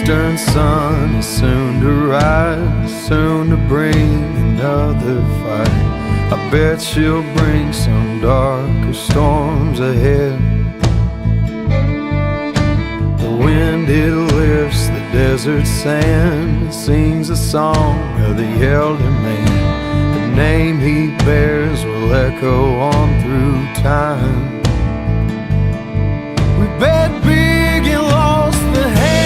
eastern sun is soon to rise, soon to bring another fight. I bet she'll bring some darker storms ahead. The wind, it lifts the desert sand, sings a song of the elder man. The name he bears will echo on through time. We bet big and lost the hand.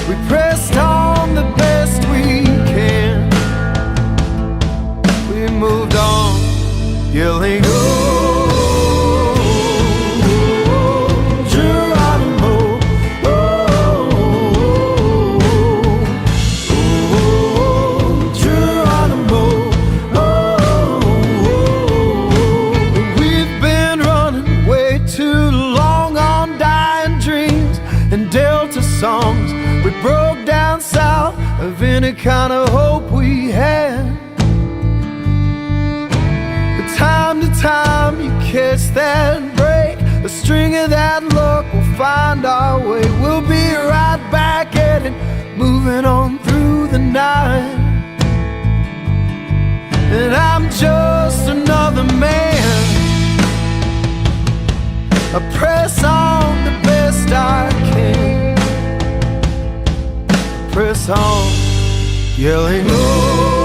We pressed on the best we can. We moved on, yelling, oh, Geronimo, Geronimo, we've been running way too long on dying dreams and Delta songs. We broke down south of any kind of hope we had. But time to time you catch that break, a string of that luck, we'll find our way. We'll be right back at it, moving on through the night. And I'm just another man. I press on the best I can. Press on, yelling, oh.